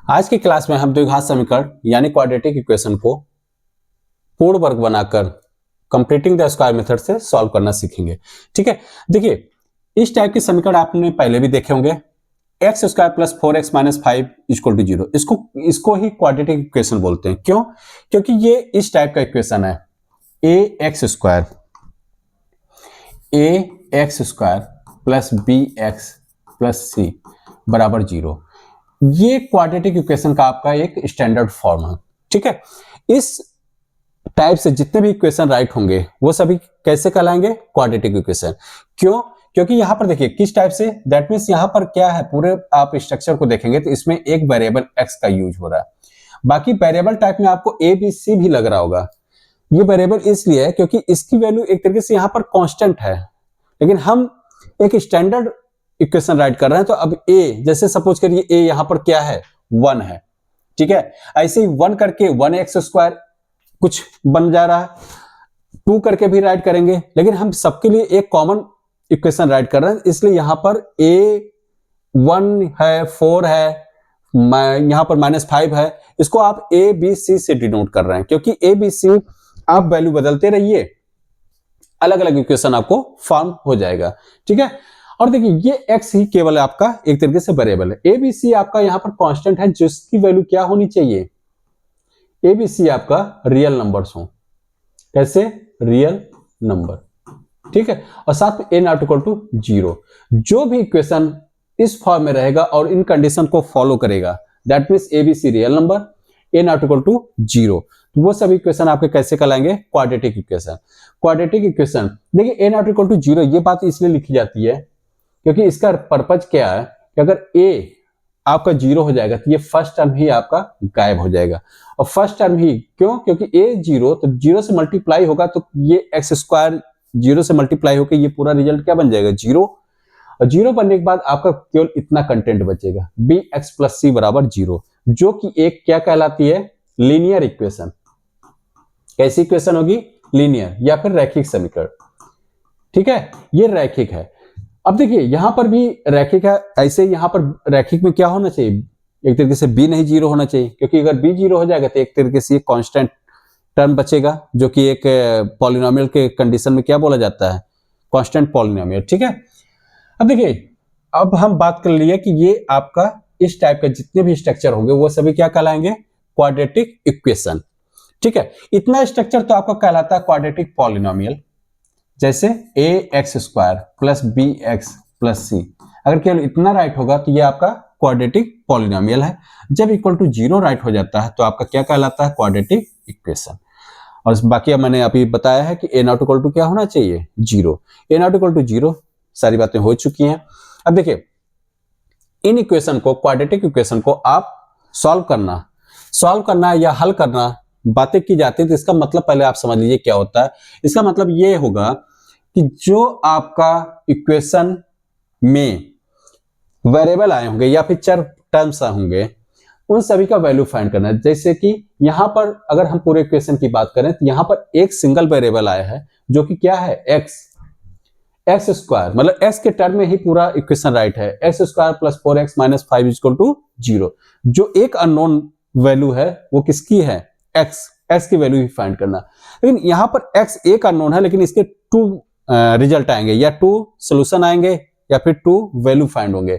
आज की क्लास में हम द्विघात समीकरण यानी क्वाड्रेटिक इक्वेशन को पूर्ण वर्ग बनाकर कंप्लीटिंग द स्क्वायर मेथड से सॉल्व करना सीखेंगे। ठीक है, देखिए इस टाइप के समीकरण आपने पहले भी देखे होंगे। X square plus 4x minus 5 equal to 0, इसको ही क्वाड्रेटिक इक्वेशन बोलते हैं। क्यों? क्योंकि ये इस टाइप का इक्वेशन है, a x square plus b x plus c बराबर 0। ये क्वाड्रेटिक इक्वेशन का आपका एक स्टैंडर्ड फॉर्म है। ठीक है, इस टाइप से जितने भी इक्वेशन राइट होंगे वो सभी कैसे कहलाएंगे? Quadratic equation. क्यों? क्योंकि यहां पर देखिए किस टाइप से, दैट मींस यहां पर क्या है, पूरे आप स्ट्रक्चर को देखेंगे तो इसमें एक वेरिएबल x का यूज हो रहा है। बाकी वेरिएबल टाइप में आपको a b c भी लग रहा होगा। ये वेरिएबल इसलिए है क्योंकि इसकी वैल्यू एक तरीके से यहां पर कांस्टेंट है, लेकिन हम एक स्टैंडर्ड इक्वेशन राइट कर रहे हैं। तो अब a, जैसे सपोज करिए a यहां पर क्या है, 1 है। ठीक है, ऐसे ही 1 करके 1x स्क्वायर कुछ बन जा रहा है, 2 करके भी राइट करेंगे, लेकिन हम सबके लिए एक कॉमन इक्वेशन राइट कर रहे हैं, इसलिए यहां पर a 1 है, 4 है, यहां पर -5 है। इसको आप a b c से डिनोट कर रहे हैं, क्योंकि a b c आप वैल्यू बदलते रहिए, अलग अलग इक्वेशन आपको फॉर्म हो जाएगा। ठीक है, और देखिए ये x ही केवल आपका एक तरीके से वेरिएबल है। a b c आपका यहां पर कांस्टेंट है, जिसकी वैल्यू क्या होनी चाहिए, a b c आपका रियल नंबर्स हो। कैसे? Real number. ठीक है, और साथ में a नॉट इक्वल टू 0। जो भी इक्वेशन इस फॉर्म में रहेगा और इन कंडीशन को फॉलो करेगा, that means a b c real number, a not equal to 0, तो वो सभी इक्वेशन आपके कैसे कहलाएंगे? Quadratic equation. क्वाड्रेटिक इक्वेशन देखिए a नॉट इक्वल टू 0 ये बात इसलिए लिखी जाती है क्योंकि इसका पर्पज क्या है कि अगर a आपका 0 हो जाएगा तो ये फर्स्ट टर्म ही आपका गायब हो जाएगा। और फर्स्ट टर्म ही क्यों? क्योंकि a 0 तो 0 से मल्टीप्लाई होगा, तो ये एक्स स्क्वायर 0 से मल्टीप्लाई होकर ये पूरा रिजल्ट क्या बन जाएगा? 0। और 0 बनने के बाद आपका केवल इतना कंटेंट बचेगा, बी एक्स प्लस सी बराबर 0, जो कि एक क्या कहलाती है? Linear equation. कैसी इक्वेशन होगी? लीनियर या फिर रैखिक समीकरण। ठीक है, ये रैखिक है। अब देखिए यहां पर भी रैखिक है, ऐसे यहां पर रैखिक में क्या होना चाहिए? एक तरीके से b नहीं 0 होना चाहिए, क्योंकि अगर b 0 हो जाएगा तो एक तरीके से ये कांस्टेंट टर्म बचेगा, जो कि एक पॉलिनोमियल के कंडीशन में क्या बोला जाता है? Constant polynomial. ठीक है, अब देखिए अब हम बात कर लिए कि ये आपका इस टाइप का जितने भी स्ट्रक्चर होंगे वो सभी क्या कहलाएंगे? Quadratic equation. ठीक है, इतना स्ट्रक्चर तो आपका कहलाता है क्वाड्रेटिक पॉलिनोमियल। जैसे a x square plus b x plus c, अगर केवल इतना राइट होगा तो ये आपका क्वाड्रेटिक पॉलिनोमियल है। जब इक्वल टू 0 राइट हो जाता है तो आपका क्या कहलाता है? Quadratic equation. और बाकी मैंने अभी बताया है कि a नॉट इक्वल टू क्या होना चाहिए? 0। a नॉट इक्वल टू 0, सारी बातें हो चुकी हैं। अब देखिए इन इक्वेशन को, क्वाड्रेटिक इक्वेशन को आप सॉल्व करना या हल करना बातें की जाती है, तो इसका मतलब पहले आप समझ लीजिए क्या होता है। इसका मतलब ये होगा कि जो आपका इक्वेशन में वेरिएबल आए होंगे या फिर चर टर्म्स आए होंगे, उन सभी का वैल्यू फाइंड करना है। जैसे कि यहां पर अगर हम पूरे इक्वेशन की बात करें तो यहां पर एक सिंगल वेरिएबल आया है, जो कि क्या है? एक्स स्क्वायर, मतलब एक्स के टर्म में ही पूरा इक्वेशन राइट है। X square plus 4x minus 5 equal to 0। जो एक अननोन वैल्यू है वो किसकी है? एक्स की वैल्यू ही फाइंड करना। लेकिन यहां पर एक्स एक अननोन है, लेकिन इसके 2 रिजल्ट आएंगे, या 2 सोल्यूशन आएंगे या फिर 2 वैल्यू फाइंड होंगे।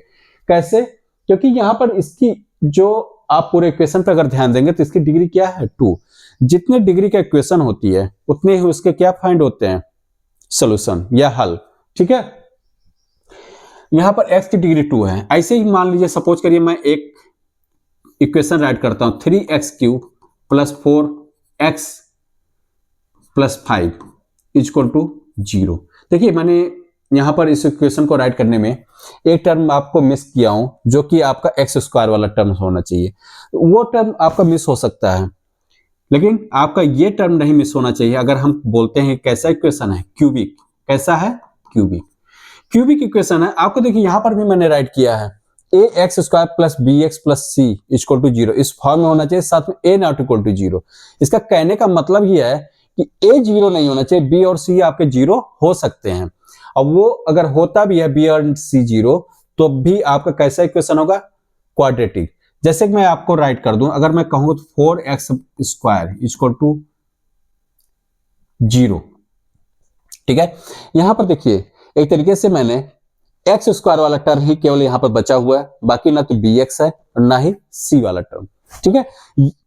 कैसे? क्योंकि यहां पर इसकी जो आप पूरे इक्वेशन पर अगर ध्यान देंगे तो इसकी डिग्री क्या है? 2। जितने डिग्री का इक्वेशन होती है उतने ही उसके क्या फाइंड होते हैं? सोल्यूशन या हल। ठीक है, यहां पर x की डिग्री 2 है। ऐसे ही मान लीजिए, सपोज करिए मैं एक इक्वेशन राइट करता हूं, 3x cube plus 4x plus 5 equal to 0। देखिए मैंने यहां पर इस इक्वेशन को राइट करने में एक टर्म आपको मिस किया हूं, जो कि आपका एक्स स्क्वायर वाला टर्म होना चाहिए। वो टर्म आपका मिस हो सकता है, लेकिन आपका ये टर्म नहीं मिस होना चाहिए। अगर हम बोलते हैं कैसा इक्वेशन है? क्यूबिक। कैसा है? क्यूबिक इक्वेशन है। आपको देखिए यहां पर भी मैंने राइट किया है, a x square plus b x plus c equal to 0। इस फॉर्म में होना चाहिए, साथ में a नॉट इक्वल टू 0। इसका कहने का मतलब यह है कि a 0 नहीं होना चाहिए, b और c आपके 0 हो सकते हैं। अब वो अगर होता भी है b और c 0, तो भी आपका कैसा इक्वेशन होगा? क्वाड्रेटिक। जैसे कि मैं आपको राइट कर दूं, अगर मैं कहूं तो 4x स्क्वायर इक्वल टू 0, ठीक है। यहां पर देखिए एक तरीके से मैंने एक्स स्क्वायर वाला टर्म ही केवल यहां पर बचा हुआ है, बाकी ना तो बी एक्स है और ना ही सी वाला टर्म, ठीक है।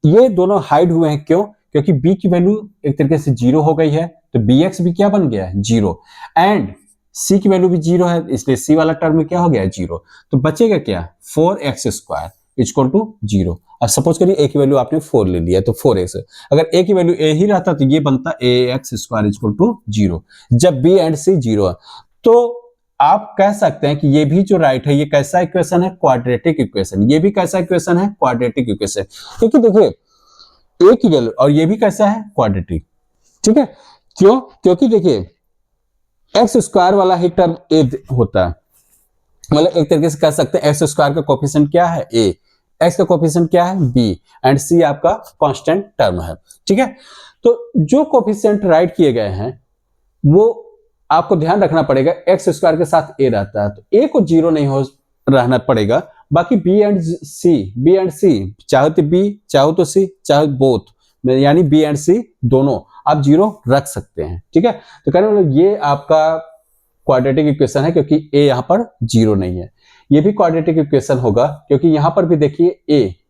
ये दोनों हाइड हुए हैं, क्यों? क्योंकि बी की वैल्यू एक तरीके से 0 हो गई है, तो बी एक्स भी क्या बन गया है? 0, एंड सी की वैल्यू भी 0 है, इसलिए सी वाला टर्म में क्या हो गया? 0। तो बचेगा क्या? 4x square equal to 0। अब सपोज करिए ए की वैल्यू आपने 4 ले लिया, तो 4x, अगर ए की वैल्यू ए ही रहता तो ये बनता ax स्क्वायर इक्वल टू 0, जब बी एंड सी 0 है। तो आप कह सकते हैं कि ये भी जो राइट है, ये कैसा इक्वेशन है? Quadratic equation. ये भी कैसा इक्वेशन है? Quadratic equation. क्योंकि देखिए ए की वैल्यू, और ये भी कैसा है? क्वाड्रेटिक, ठीक है। क्यों? क्योंकि देखिए एक्स स्क्वायर वाला ही टर्म ए होता है, मतलब एक तरीके से कह सकते हैं एक्स स्क्वायर का कोफिशिएंट क्या है? ए, एक्स का कोफिशिएंट क्या है? बी, एंड सी आपका कांस्टेंट टर्म है, ठीक है। तो जो कोफिशिएंट राइट किए गए हैं वो आपको ध्यान रखना पड़ेगा, एक्स स्क्वायर के साथ ए रहता है तो ए को 0 नहीं हो रहना पड़ेगा, बाकी बी एंड सी चाहे तो बी चाहे तो सी चाहे बोथ, यानी बी एंड सी दोनों आप 0 रख सकते हैं, ठीक है। तो कहने मतलब ये आपका क्वाड्रेटिक इक्वेशन है, क्योंकि ए यहां पर 0 नहीं है। ये भी क्वाड्रेटिक इक्वेशन होगा, क्योंकि यहां पर भी देखिए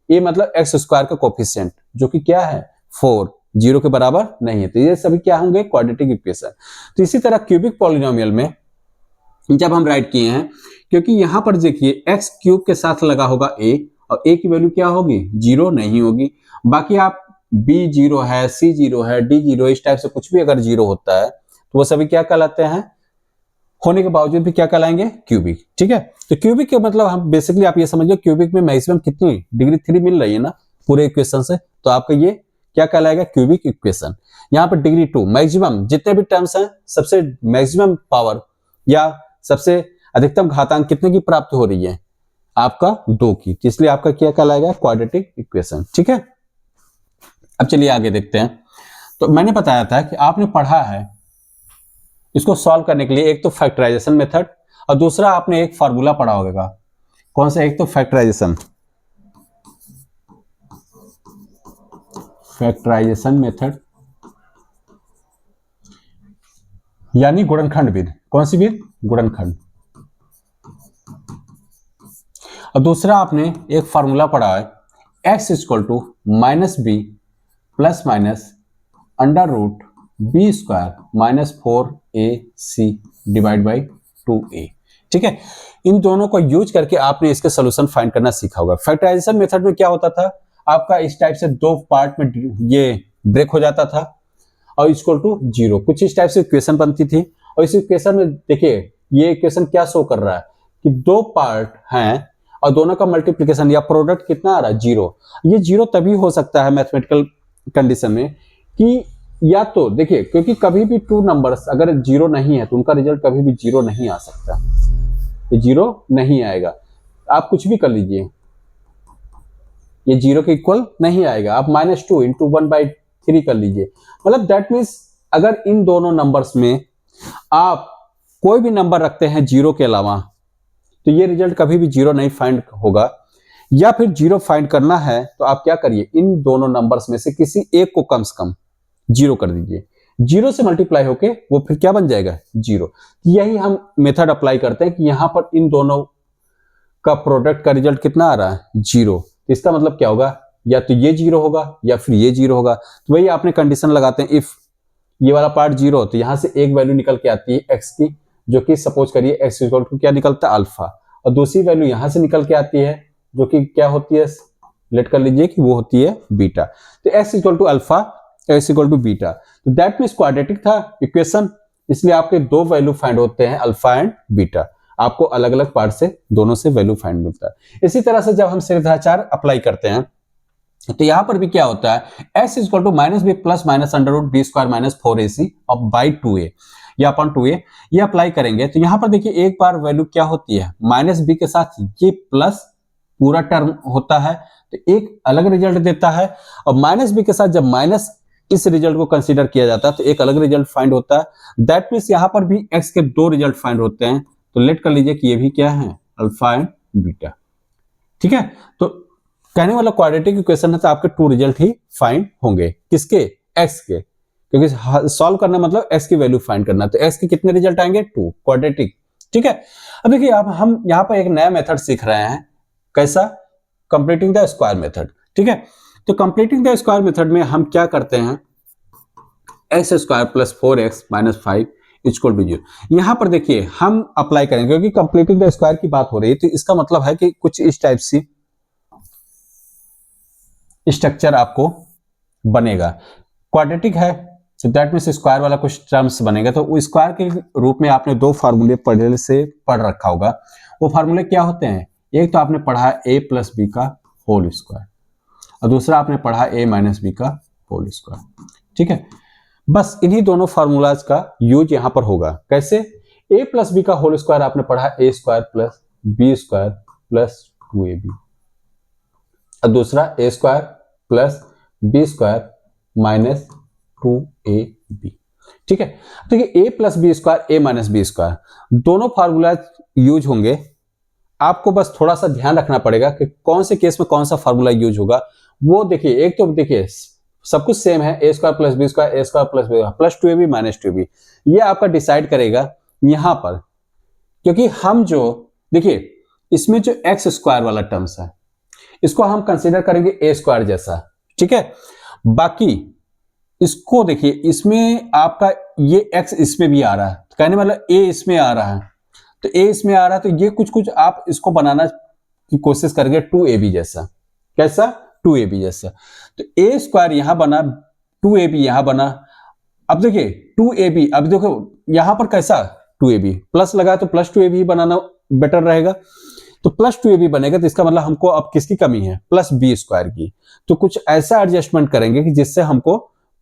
ए मतलब एक्स स्क्वायर का कोफिशिएंट जो कि क्या है? 4, 0 के बराबर नहीं है, तो ये सभी क्या होंगे? Quadratic equation. तो इसी तरह क्यूबिक पॉलिनोमियल में जब हम राइट किए हैं, क्योंकि यहां पर देखिए एक्स क्यूब के साथ लगा होगा ए, और ए की वैल्यू क्या होगी? 0 नहीं होगी। बाकी आप बी 0 है, सी 0 है, डी 0, इस टाइप से कुछ भी अगर 0 होता है तो वो सभी क्या कहलाते हैं? होने के बावजूद भी क्या कहलाएंगे? क्यूबिक, ठीक है। तो क्यूबिक के मतलब हम बेसिकली आप ये समझिए क्यूबिक में मैक्सिमम कितनी डिग्री 3 मिल रही है ना पूरे इक्वेशन से, तो आपका ये क्या कहलाएगा? Cubic equation. यहाँ पर डिग्री 2 मैक्सिमम जितने भी टर्म्स हैं, सबसे मैक्सिमम पावर या सबसे अधिकतम घातांक कितने की प्राप्त हो रही है? आपका 2 की, इसलिए आपका क्या कहलाएगा? क्वाड्रेटिक इक्वेशन, ठीक है। अब चलिए आगे देखते हैं। तो मैंने बताया था कि आपने पढ़ा है इसको सॉल्व करने के लिए, एक तो फैक्टराइजेशन मेथड और दूसरा आपने एक फार्मूला पढ़ा होगा। कौन सा? एक तो फैक्टराइजेशन मेथड यानी गुणनखंड विधि। कौन सी विधि? गुणनखंड। और दूसरा आपने एक फार्मूला पढ़ा है x equal to minus b plus minus under root b square minus 4ac divide by 2a, ठीक है। इन दोनों को यूज करके आपने इसके सोल्यूशन फाइंड करना सीखा होगा। फैक्टराइजेशन मेथड में क्या होता था? आपका इस टाइप से 2 पार्ट में ये ब्रेक हो जाता था और इक्वल टू 0 कुछ इस टाइप से इक्वेशन बनती थी। और इस इक्वेशन में देखिए ये इक्वेशन क्या शो कर रहा है कि 2 पार्ट हैं और दोनों का मल्टीप्लिकेशन या प्रोडक्ट कितना आ रहा है? 0। ये 0 तभी हो सकता है मैथमेटिकल कंडीशन में कि या तो देखिए, क्योंकि कभी भी 2 नंबर्स अगर 0 नहीं है तो उनका रिजल्ट कभी भी 0 नहीं आ सकता, ये 0 नहीं आएगा। आप कुछ भी कर लीजिए, ये 0 के इक्वल नहीं आएगा। आप -2 इंटू 1/3 कर लीजिए, मतलब दैट मीन्स अगर इन दोनों नंबर्स में आप कोई भी नंबर रखते हैं 0 के अलावा तो ये रिजल्ट कभी भी 0 नहीं फाइंड होगा। या फिर 0 फाइंड करना है तो आप क्या करिए, इन दोनों नंबर्स में से किसी एक को कम से कम 0 कर दीजिए, 0 से मल्टीप्लाई होके वो फिर क्या बन जाएगा? 0। यही हम मेथड अप्लाई करते हैं कि यहां पर इन दोनों का प्रोडक्ट का रिजल्ट कितना आ रहा है? 0। तो इसका मतलब क्या होगा? या तो ये 0 होगा या फिर ये 0 होगा। तो वही आपने कंडीशन लगाते हैं, इफ ये वाला पार्ट 0 तो यहां से एक वैल्यू निकल के आती है x की, जो कि सपोज करिए x इक्वल टू क्या निकलता है? अल्फा, और दूसरी वैल्यू यहां से निकल के आती है जो कि क्या होती है? लेट कर लीजिए कि वो होती है बीटा। तो x equal to alpha, x equal to beta, तो दैट मीन्स क्वाड्रेटिक था इक्वेशन, इसलिए आपके 2 वैल्यू फाइंड होते हैं, अल्फा एंड बीटा। आपको अलग अलग पार्ट से दोनों से वैल्यू फाइंड मिलता है। इसी तरह से जब हम सिद्धाचार अप्लाई करते हैं तो यहां पर भी क्या होता है? x equal to minus b plus minus under root b square minus 4ac और बाई 2a या अपॉन 2a, ये अप्लाई करेंगे तो यहां पर देखिए एक बार वैल्यू क्या होती है? माइनस बी के साथ ये प्लस पूरा टर्म होता है तो एक अलग रिजल्ट देता है, और माइनस बी के साथ जब माइनस इस रिजल्ट को कंसीडर किया जाता है तो एक अलग रिजल्ट फाइंड होता है। दैट मीन्स यहां पर भी x के 2 रिजल्ट फाइंड होते हैं। तो लेट कर लीजिए कि ये भी क्या है? अल्फा एंड बीटा, ठीक है। तो कहने वाला क्वाड्रेटिक इक्वेशन है तो आपके 2 रिजल्ट ही फाइंड होंगे। किसके? एक्स के, क्योंकि सॉल्व करना मतलब एक्स की वैल्यू फाइंड करना। तो एक्स के कितने रिजल्ट आएंगे? 2 क्वाड्रेटिक। ठीक है, अब देखिए अब हम यहाँ पर एक नया मेथड सीख रहे हैं। कैसा? Completing the square method. ठीक है, तो कंप्लीटिंग द स्क्वायर मेथड में हम क्या करते हैं, x square plus 4x minus 5 equal to 0। यहां पर देखिए हम अप्लाई करेंगे, क्योंकि कंप्लीटिंग द स्क्वायर की बात हो रही है, तो इसका मतलब है कि कुछ इस टाइप से स्ट्रक्चर आपको बनेगा। क्वाड्रेटिक है तो दैट मींस स्क्वायर वाला कुछ टर्म्स बनेगा। तो स्क्वायर के रूप में आपने 2 फार्मूले पहले से पढ़ रखा होगा। वो फार्मूले क्या होते हैं? एक तो आपने पढ़ा a प्लस बी का होल स्क्वायर, और दूसरा आपने पढ़ा a माइनस बी का होल स्क्वायर। ठीक है, बस इन्हीं दोनों फार्मूलाज का यूज यहां पर होगा। कैसे? a प्लस बी का होल स्क्वायर आपने पढ़ा a square plus b square plus 2ab, और दूसरा a square plus b square minus 2ab। ठीक है, तो ये a plus b square a minus b square दोनों फार्मूला यूज होंगे। आपको बस थोड़ा सा ध्यान रखना पड़ेगा कि कौन से केस में कौन सा फार्मूला यूज होगा। वो देखिए, एक तो देखिए सब कुछ सेम है, a square plus b square, a square plus 2ab minus 2ab। ये आपका डिसाइड करेगा यहां पर, क्योंकि हम जो देखिए इसमें जो एक्स स्क्वायर वाला टर्म्स है इसको हम कंसीडर करेंगे a स्क्वायर जैसा। ठीक है, बाकी इसको देखिए, इसमें आपका ये x इसमें भी आ रहा है, तो कहने मतलब a इसमें आ रहा है, तो a इसमें आ रहा है, तो ये कुछ कुछ आप इसको बनाना की कोशिश करेंगे 2ab जैसा। कैसा? 2ab जैसा। तो a स्क्वायर यहां बना, 2ab यहां बना। अब देखिए 2ab, अब देखो यहां पर कैसा 2ab प्लस लगा, तो प्लस 2ab बनाना बेटर रहेगा। तो प्लस 2ab बनेगा, तो इसका मतलब हमको अब किसकी कमी है? प्लस बी स्क्वायर की। तो कुछ ऐसा एडजस्टमेंट करेंगे कि जिससे हमको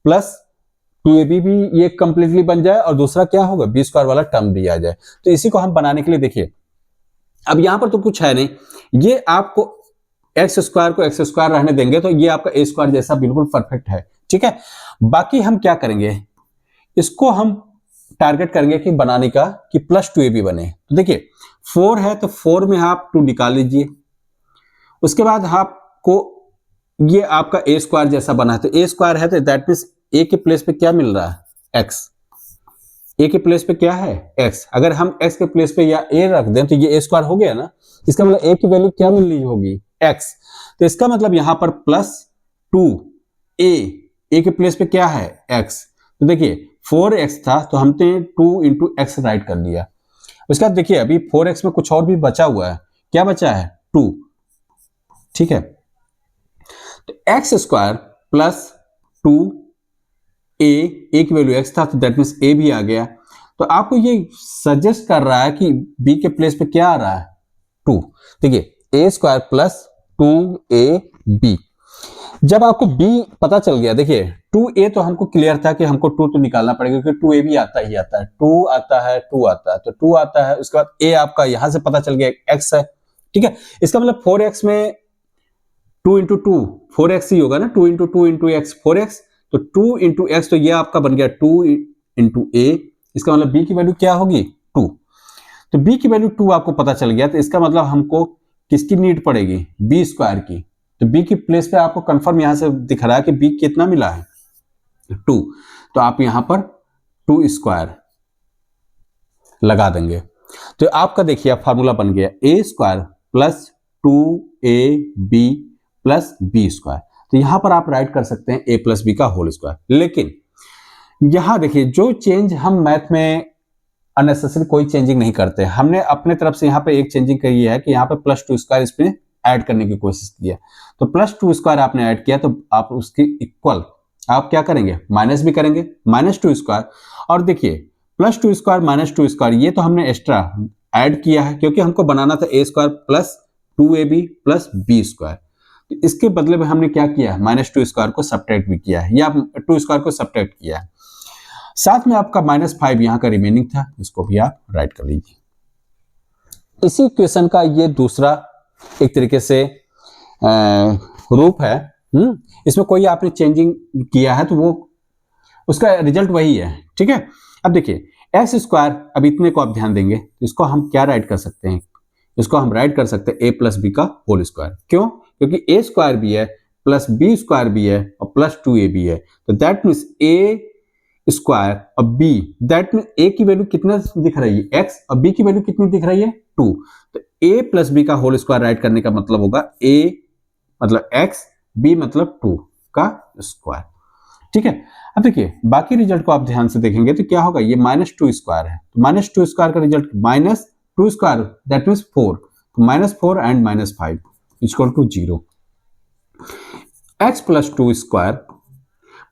प्लस 2ab भी ये कंप्लीटली बन जाए, और दूसरा क्या होगा? बी स्क्वायर वाला टर्म भी आ जाए। तो इसी को हम बनाने के लिए देखिए, अब यहां पर तो कुछ है नहीं, ये आपको एक्स स्क्वायर को एक्स स्क्वायर रहने देंगे, तो ये आपका ए स्क्वायर जैसा बिल्कुल परफेक्ट है। ठीक है, बाकी हम क्या करेंगे, इसको हम टारगेट करेंगे कि बनाने का कि प्लस 2ab बने। तो देखिए 4 है तो 4 में आप 2 निकाल लीजिए, उसके बाद आपको ये आपका ए स्क्वायर जैसा बना है, तो ए स्क्वायर है तो दैट मींस ए के प्लेस पे क्या मिल रहा है? एक्स। ए के प्लेस पे क्या है? एक्स। अगर हम एक्स के प्लेस पे या ए रख दें तो ये ए स्क्वायर हो गया ना, इसका मतलब ए की वैल्यू क्या मिल रही होगी? एक्स। तो इसका मतलब यहां पर प्लस 2 ए के प्लेस पे क्या है? एक्स। तो देखिए 4x था तो हमने 2 इंटू एक्स राइट कर लिया। उसके बाद देखिए अभी 4x में कुछ और भी बचा हुआ है। क्या बचा है? 2। ठीक है, तो एक्स स्क्वायर प्लस 2 ए की वैल्यू एक्स था तो दैट मीन्स ए भी आ गया। तो आपको ये सजेस्ट कर रहा है कि बी के प्लेस पे क्या आ रहा है? 2। देखिए ए स्क्वायर प्लस 2ab। जब आपको b पता चल गया, देखिए 2a तो हमको क्लियर था कि हमको 2 तो निकालना पड़ेगा, क्योंकि 2a भी आता ही आता है, 2 आता है, 2 आता है, तो 2 आता है। उसके बाद a आपका यहां से पता चल गया x है। ठीक है, इसका मतलब 4x में 2 इंटू 2 4x ही होगा ना, 2 इंटू 2 इंटू एक्स 4x, तो 2 इंटू एक्स, तो ये आपका बन गया 2 इंटू a। इसका मतलब b की वैल्यू क्या होगी? 2। तो b की वैल्यू 2 आपको पता चल गया, तो इसका मतलब हमको किसकी नीड पड़ेगी? बी स्क्वायर की। तो b की प्लेस पे आपको कंफर्म यहां से दिख रहा है कि b कितना मिला है? 2। तो आप यहां पर 2 स्क्वायर लगा देंगे, तो आपका देखिए फार्मूला बन गया a square plus 2ab plus b square. तो यहां पर आप राइट कर सकते हैं a प्लस बी का होल स्क्वायर। लेकिन यहां देखिए जो चेंज हम मैथ में अननेसेसरी कोई चेंजिंग नहीं करते, हमने अपने तरफ से यहां पे एक चेंजिंग करी है कि यहां पे प्लस 2 स्क्वायर इसमें ऐड करने की कोशिश की है। तो प्लस 2 स्क्वायर आपने ऐड किया, तो आप उसके इक्वल आप क्या करेंगे? माइनस भी करेंगे, माइनस 2 स्क्वायर। और देखिए प्लस 2 स्क्वायर माइनस 2 स्क्वायर ये तो हमने एक्स्ट्रा ऐड किया है, क्योंकि हमको बनाना था a square plus 2ab plus b square. तो इसके बदले में हमने क्या किया है? माइनस 2 स्क्वायर को सब्ट्रैक्ट भी किया है, या 2 स्क्वायर को सब्ट्रैक्ट किया है। साथ में आपका -5 यहां का रिमेनिंग था, इसको भी आप राइट कर लीजिए। इसी इक्वेशन का ये दूसरा एक तरीके से रूप है। इसमें कोई आपने चेंजिंग किया है तो वो उसका रिजल्ट वही है। ठीक है, अब देखिए एक्स स्क्वायर, अब इतने को आप ध्यान देंगे तो इसको हम क्या राइट कर सकते हैं? इसको हम राइट कर सकते हैं a प्लस बी का होल स्क्वायर। क्यों? क्योंकि ए स्क्वायर भी है प्लस बी स्क्वायर भी है और प्लस 2a भी है, तो दैट मीन्स ए स्क्वायर और बी, दैट मीन ए की वैल्यू कितना दिख रही है x और b की वैल्यू कितनी दिख रही है 2, तो a प्लस बी का होल स्क्वायर राइट करने का मतलब होगा a मतलब x, b मतलब 2 का स्क्वायर। ठीक है, अब देखिए बाकी रिजल्ट को आप ध्यान से देखेंगे तो क्या होगा, ये -2 स्क्वायर है, तो -2 स्क्वायर का रिजल्ट -2 स्क्वायर दैट मीन्स 4, तो -4 and -5 equal to 0। x plus 2 square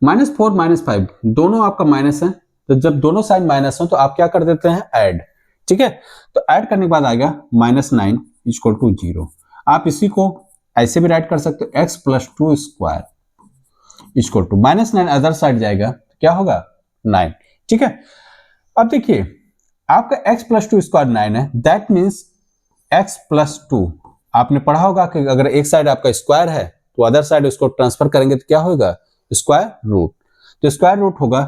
-4 -5 दोनों आपका माइनस है, तो जब दोनों साइड माइनस हो तो आप क्या कर देते हैं ऐड। ठीक है, तो ऐड करने के बाद आएगा -9 इक्वल टू 0। आप इसी को ऐसे भी राइट कर सकते हो, x plus 2 square equal to -9 other side जाएगा तो क्या होगा 9। ठीक है, अब देखिए आपका x प्लस 2 स्क्वायर 9 है, दैट मीन्स x प्लस 2, आपने पढ़ा होगा कि अगर एक साइड आपका स्क्वायर है तो अदर साइड उसको ट्रांसफर करेंगे तो क्या होगा स्क्वायर रूट, तो स्क्वायर रूट होगा,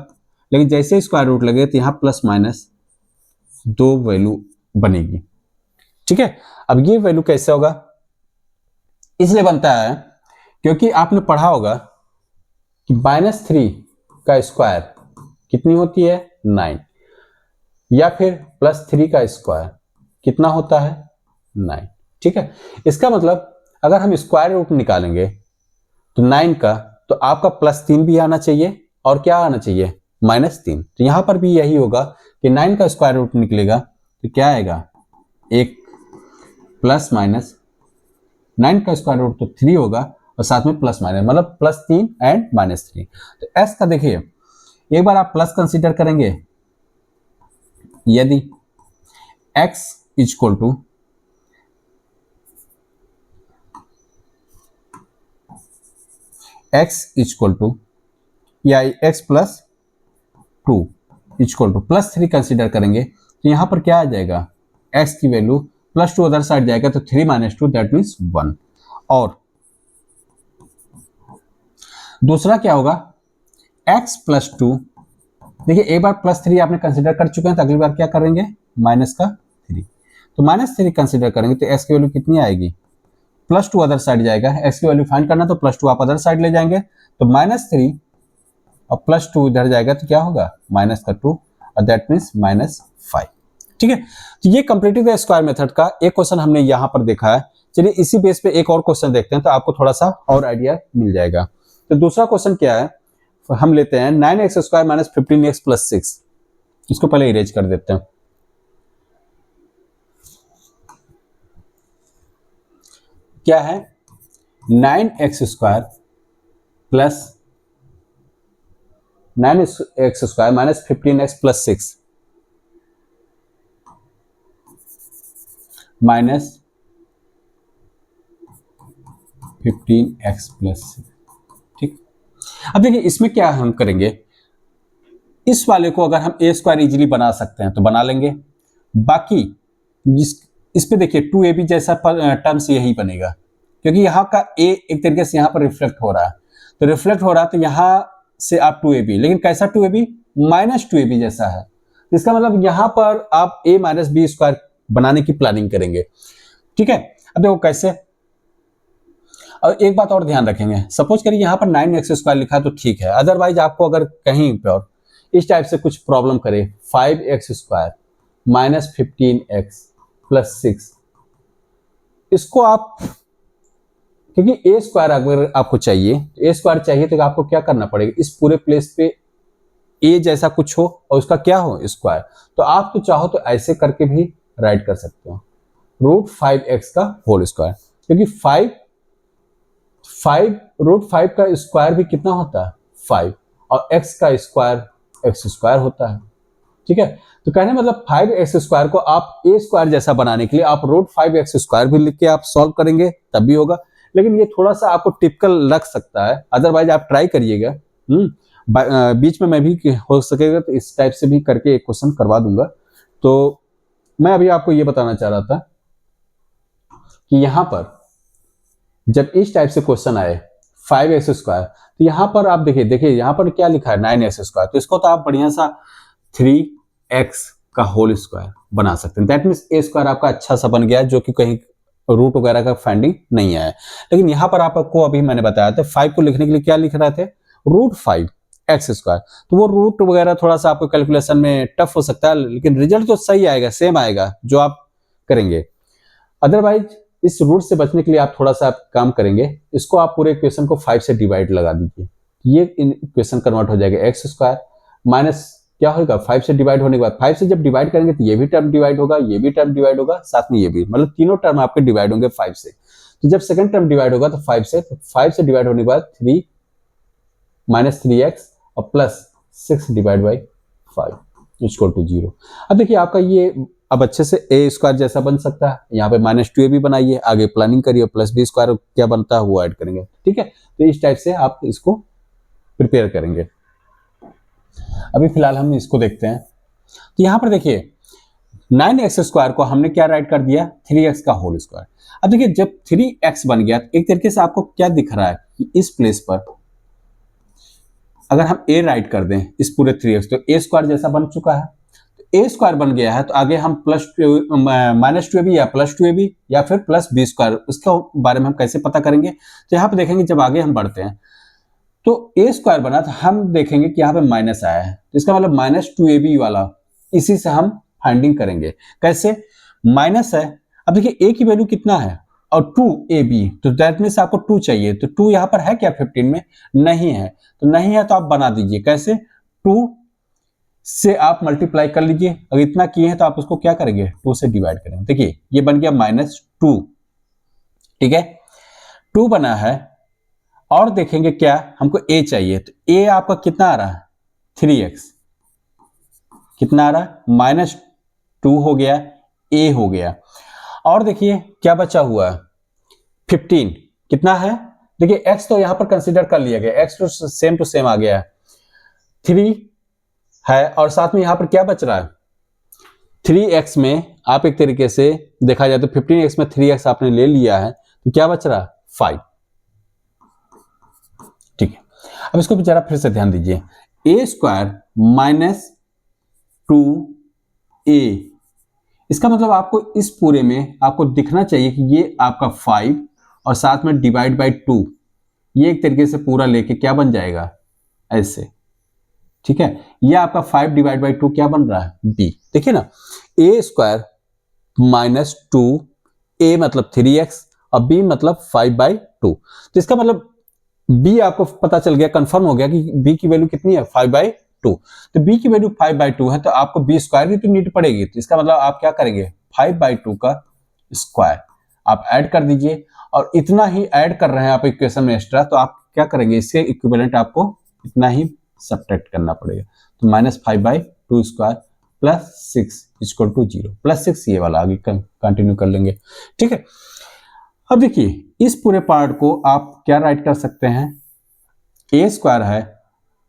लेकिन जैसे ही स्क्वायर रूट लगे तो यहां प्लस माइनस 2 वैल्यू बनेगी। ठीक है, अब ये वैल्यू कैसे होगा, इसलिए बनता है क्योंकि आपने पढ़ा होगा कि -3 का स्क्वायर कितनी होती है 9, या फिर +3 का स्क्वायर कितना होता है 9। ठीक है, इसका मतलब अगर हम स्क्वायर रूट निकालेंगे तो 9 का, तो आपका +3 भी आना चाहिए और क्या आना चाहिए -3, तो यहां पर भी यही होगा कि 9 का स्क्वायर रूट निकलेगा तो क्या आएगा एक प्लस माइनस, 9 का स्क्वायर रूट तो 3 होगा और साथ में प्लस माइनस मतलब +3 एंड -3। तो s का देखिए एक बार आप प्लस कंसीडर करेंगे, यदि x इक्वल टू या x plus 2 equal to +3 consider करेंगे तो यहां पर क्या आ जाएगा x की वैल्यू +2 अदर साइड जाएगा तो 3 - 2 दैट मीन्स 1। और दूसरा क्या होगा x प्लस 2, देखिए एक बार +3 आपने कंसीडर कर चुके हैं तो अगली बार क्या करेंगे -3, तो -3 कंसीडर करेंगे तो x की वैल्यू कितनी आएगी +2 अदर साइड जाएगा, x की वैल्यू फाइंड करना तो +2 आप अदर साइड ले जाएंगे तो -3 और +2 इधर जाएगा तो क्या होगा -2 और दैट मीन्स -5। ठीक है, तो ये कंप्लीटिंग द स्क्वायर मेथड का एक क्वेश्चन हमने यहां पर देखा है। चलिए इसी बेस पे एक और क्वेश्चन देखते हैं तो आपको थोड़ा सा और आइडिया मिल जाएगा। तो दूसरा क्वेश्चन क्या है, हम लेते हैं 9x स्क्वायर - 15x + 6, इसको पहले इरेज कर देते हैं। क्या है 9x square plus 9x square -15x + 6 -15x + 6। ठीक, अब देखिए इसमें क्या हम करेंगे, इस वाले को अगर हम a स्क्वायर इजीली बना सकते हैं तो बना लेंगे, बाकी इस पे देखिए 2ab जैसा टर्म्स यही बनेगा क्योंकि यहाँ का a एक तरीके से यहाँ पर रिफ्लेक्ट हो रहा है, तो रिफ्लेक्ट हो रहा है तो यहाँ से आप 2ab, लेकिन कैसा 2ab -2ab जैसा है, इसका मतलब यहाँ पर आप a - b स्क्वायर बनाने की प्लानिंग करेंगे। ठीक है, अब देखो कैसे, और एक बात और ध्यान रखेंगे, सपोज करिए यहाँ पर 9x स्क्वायर लिखा तो ठीक है, अदरवाइज आपको अगर कहीं पर इस टाइप से कुछ प्रॉब्लम करे 5x स्क्वायर -15x + 6, इसको आप क्योंकि a स्क्वायर अगर आपको चाहिए, a स्क्वायर चाहिए तो आपको क्या करना पड़ेगा, इस पूरे प्लेस पे a जैसा कुछ हो और उसका क्या हो स्क्वायर, तो आप तो चाहो तो ऐसे करके भी राइट कर सकते हो √5x का होल स्क्वायर, क्योंकि 5 √5 का स्क्वायर भी कितना होता है 5 और x का स्क्वायर x स्क्वायर होता है। ठीक है, तो कहने मतलब 5x स्क्वायर को आप a स्क्वायर जैसा बनाने के लिए आप √5x स्क्वायर भी लिख के आप सॉल्व करेंगे तब भी होगा, लेकिन ये थोड़ा सा आपको टिपिकल लग सकता है, अदरवाइज आप ट्राई करिएगा। बीच में मैं भी हो सकेगा तो इस टाइप से भी करके एक क्वेश्चन करवा दूंगा। तो मैं अभी आपको ये बताना चाह रहा था कि यहां पर जब इस टाइप से क्वेश्चन आए 5x स्क्वायर, तो यहां पर आप देखिए यहां पर क्या लिखा है 9x स्क्वायर, तो इसको तो आप बढ़िया सा 3x का होल स्क्वायर बना सकते हैं, दैट मीन्स a स्क्वायर आपका अच्छा सा बन गया जो कि कहीं रूट वगैरह का फाइंडिंग नहीं आया। लेकिन यहाँ पर आपको अभी मैंने बताया था 5 को लिखने के लिए क्या लिख रहे थे, √5 एक्स स्क्वायर। तो वो रूट वगैरह थोड़ा सा आपको कैलकुलेशन में टफ हो सकता है, लेकिन रिजल्ट तो सही आएगा, सेम आएगा जो आप करेंगे। अदरवाइज इस रूट से बचने के लिए आप थोड़ा सा आप काम करेंगे, इसको आप पूरे इक्वेशन को 5 से डिवाइड लगा दीजिए, ये इक्वेशन कन्वर्ट हो जाएगा एक्स स्क्वायर माइनस क्या होगा 5 से डिवाइड होने के बाद 5 से जब डिवाइड करेंगे तो ये भी टर्म डिवाइड होगा, ये भी टर्म डिवाइड होगा, साथ में ये भी, मतलब तीनों टर्म आपके डिवाइड होंगे 5 से। तो जब सेकंड टर्म डिवाइड होगा तो 5 से, तो 5 से डिवाइड होने के बाद 3 माइनस 3x और plus 6 divide by 5 equal to 0। अब देखिए आपका ये अब अच्छे से ए स्क्वायर जैसा बन सकता है, यहाँ पे -2ab बनाइए, आगे प्लानिंग करिए, प्लस बी स्क्वायर क्या बनता है वो ऐड करेंगे, ठीक है। तो इस टाइप से आप इसको प्रिपेयर करेंगे। अभी फिलहाल हम इसको देखते हैं। तो यहाँ पर देखिए 9x स्क्वायर को हमने क्या राइट कर दिया, 3x का होल स्क्वायर। अब देखिए जब 3x बन गया तो एक तरीके से आपको क्या दिख रहा है कि इस प्लेस पर अगर हम a राइट कर दें इस पूरे 3x, तो a स्क्वायर जैसा बन चुका है। तो a स्क्वायर बन गया है, तो आगे हम -2ab या +2ab या फिर प्लस बी स्क्वायर, उसके बारे में हम कैसे पता करेंगे। तो यहाँ पे देखेंगे जब आगे हम बढ़ते हैं तो a स्क्वायर बना, तो हम देखेंगे कि यहाँ पे माइनस आया है, तो इसका मतलब -2ab वाला, इसी से हम फाइंडिंग करेंगे। कैसे, माइनस है, अब देखिए a की वैल्यू कितना है और 2ab, तो दैट मीन्स आपको 2 चाहिए, तो 2 यहाँ पर है क्या 15 में, नहीं है, तो नहीं है तो आप बना दीजिए। कैसे, 2 से आप मल्टीप्लाई कर लीजिए, अगर इतना किए हैं तो आप उसको क्या करेंगे 2 से डिवाइड करेंगे। देखिए ये बन गया -2, ठीक है, 2 बना है। और देखेंगे क्या, हमको a चाहिए, तो a आपका कितना आ रहा है 3x, कितना आ रहा है -2 हो गया, a हो गया। और देखिए क्या बचा हुआ है 15, कितना है, देखिए x तो यहां पर कंसीडर कर लिया गया, x तो सेम टू सेम आ गया है, 3 है और साथ में यहां पर क्या बच रहा है 3x में, आप एक तरीके से देखा जाए तो 15x में 3x आपने ले लिया है, तो क्या बच रहा है 5, ठीक है। अब इसको भी जरा फिर से ध्यान दीजिए, a स्क्वायर -2a, इसका मतलब आपको इस पूरे में आपको दिखना चाहिए कि ये आपका 5 और साथ में डिवाइड बाई 2, ये एक तरीके से पूरा लेके क्या बन जाएगा ऐसे, ठीक है। ये आपका 5 डिवाइड बाई 2 क्या बन रहा है b, देखिए ना, a स्क्वायर -2a मतलब 3x और b मतलब 5/2, तो इसका मतलब b आपको पता चल गया, कंफर्म हो गया कि b की वैल्यू कितनी है 5/2, तो b की वैल्यू 5/2 है, तो आपको b स्क्वायर की तो नीड पड़ेगी, तो इसका मतलब आप क्या करेंगे 5/2 का स्क्वायर आप ऐड कर दीजिए, और इतना ही ऐड कर रहे हैं आप इक्वेशन में एक्स्ट्रा, तो आप क्या करेंगे इससे इक्विवेलेंट आपको इतना ही सब्ट्रैक्ट करना पड़ेगा, तो -5/2 स्क्वायर प्लस 6 इक्वल टू 0, +6 ये वाला आगे कंटिन्यू कर लेंगे, ठीक है। अब देखिए इस पूरे पार्ट को आप क्या राइट कर सकते हैं, a स्क्वायर है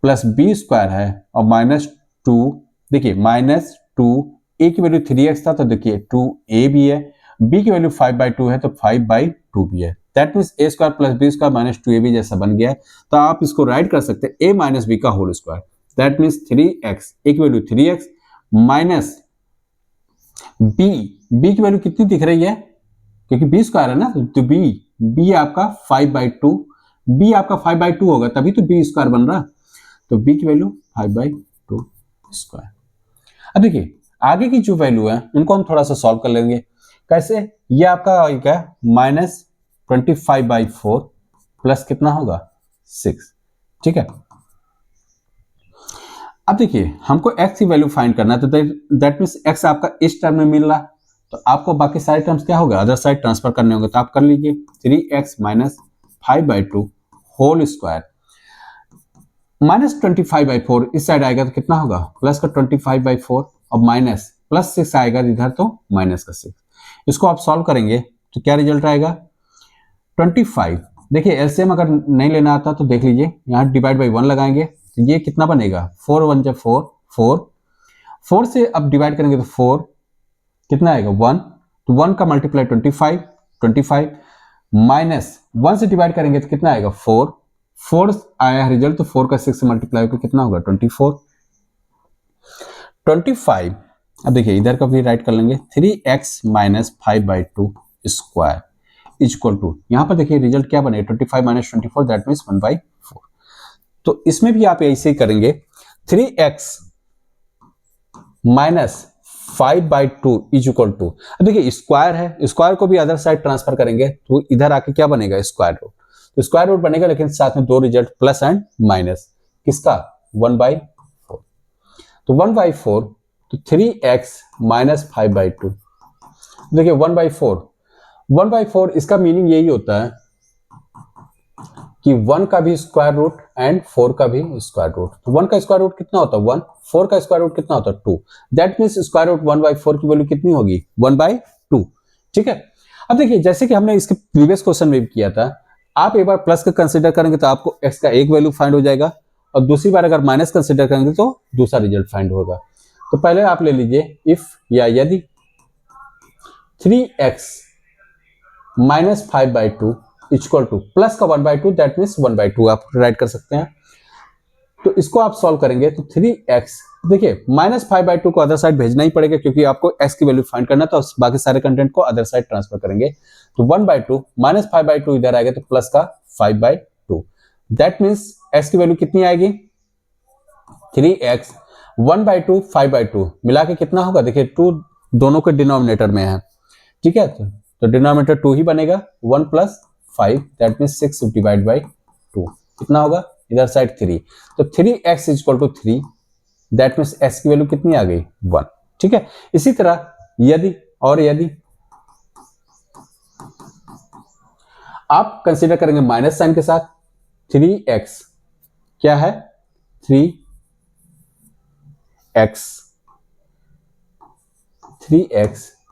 प्लस b स्क्वायर है और -2, देखिए -2, a की वैल्यू 3x था, तो देखिए 2a भी है, b की वैल्यू 5/2 है, तो 5/2 भी है, that means a square plus b square -2ab जैसा बन गया है। तो आप इसको राइट कर सकते हैं a माइनस b का whole square, that means 3x, a की वैल्यू 3x माइनस b की वैल्यू कितनी दिख रही है, क्योंकि b स्क्वायर है ना, तो b आपका 5/2, b आपका 5/2 होगा तभी तो b स्क्वायर बन रहा, तो b की वैल्यू 5/2 स्क्वायर। अब देखिए आगे की जो वैल्यू है उनको हम थोड़ा सा सॉल्व कर लेंगे। कैसे, ये आपका क्या -25/4 प्लस कितना होगा 6, ठीक है। अब देखिए हमको x की वैल्यू फाइंड करना है, तो दैट मीन्स x आपका इस टर्म में मिल रहा, तो आपको बाकी सारे टर्म्स क्या होगा अदर साइड ट्रांसफर करने होंगे, तो आप कर लीजिए 3x माइनस 5/2 होल स्क्वायर -25/4 इस साइड आएगा तो कितना होगा प्लस का 25/4 और माइनस प्लस 6 आएगा इधर तो माइनस का 6, इसको आप सॉल्व करेंगे तो क्या रिजल्ट आएगा 25। देखिए एलसीएम अगर नहीं लेना आता तो देख लीजिए, यहाँ डिवाइड बाई 1 लगाएंगे तो ये कितना बनेगा 4 1 जा 4 से अब डिवाइड करेंगे तो 4 कितना आएगा 1, तो 1 का मल्टीप्लाई 25 माइनस 1 से डिवाइड करेंगे तो कितना आएगा 4 आया है रिजल्ट, तो 4 का 6 से मल्टीप्लाई होकर कितना होगा 25। अब देखिए इधर का भी राइट कर लेंगे 3x minus 5/2 square is equal to, यहां पर देखिए रिजल्ट क्या बने 25 माइनस 24 दैट मीन्स 1/4। तो इसमें भी आप ऐसे ही करेंगे 3x minus 5/2 is equal to, अब देखिए स्क्वायर है, स्क्वायर को भी अदर साइड ट्रांसफर करेंगे तो इधर आके क्या बनेगा स्क्वायर रूट, तो स्क्वायर रूट बनेगा लेकिन साथ में दो रिजल्ट प्लस एंड माइनस किसका 1/4, तो 1/4 तो 3x माइनस 5/2, देखिए 1/4 इसका मीनिंग यही होता है कि 1 का भी स्क्वायर रूट एंड 4 का भी स्क्वायर रूट, तो 1 का स्क्वायर रूट कितना होता है 1, 4 का स्क्वायर रूट कितना होता है 2, दैट मीन्स स्क्वायर रूट 1/4 की वैल्यू कितनी होगी 1/2। ठीक है, अब देखिए जैसे कि हमने इसके प्रीवियस क्वेश्चन में भी किया था, आप एक बार प्लस का कंसिडर करेंगे तो आपको x का एक वैल्यू फाइंड हो जाएगा और दूसरी बार अगर माइनस कंसिडर करेंगे तो दूसरा रिजल्ट फाइंड होगा। तो पहले आप ले लीजिए इफ या यदि 3x minus 5/2 equal two plus का 1/2 दैट मीन्स 1/2 आप राइट कर सकते हैं, तो इसको आप सॉल्व करेंगे तो 3x, देखिए माइनस 5/2 को अदर साइड भेजना ही पड़ेगा क्योंकि आपको x की वैल्यू फाइंड करना, तो बाकी सारे कंटेंट को अदर साइड ट्रांसफर करेंगे, तो 1/2 माइनस 5/2 इधर आएगा तो प्लस का 5/2 दैट मीन्स x की वैल्यू कितनी आएगी 3x 1/2 5/2 मिला के कितना होगा, देखिए 2 दोनों के डिनोमिनेटर में है, ठीक है, तो डिनोमिनेटर 2 ही बनेगा, 1 plus 5 that means 6 divide by 2 कितना होगा इधर साइड 3, तो 3x equal to 3 that means x की वैल्यू कितनी आ गई 1। ठीक है, इसी तरह यदि आप कंसीडर करेंगे माइनस साइन के साथ 3x क्या है 3x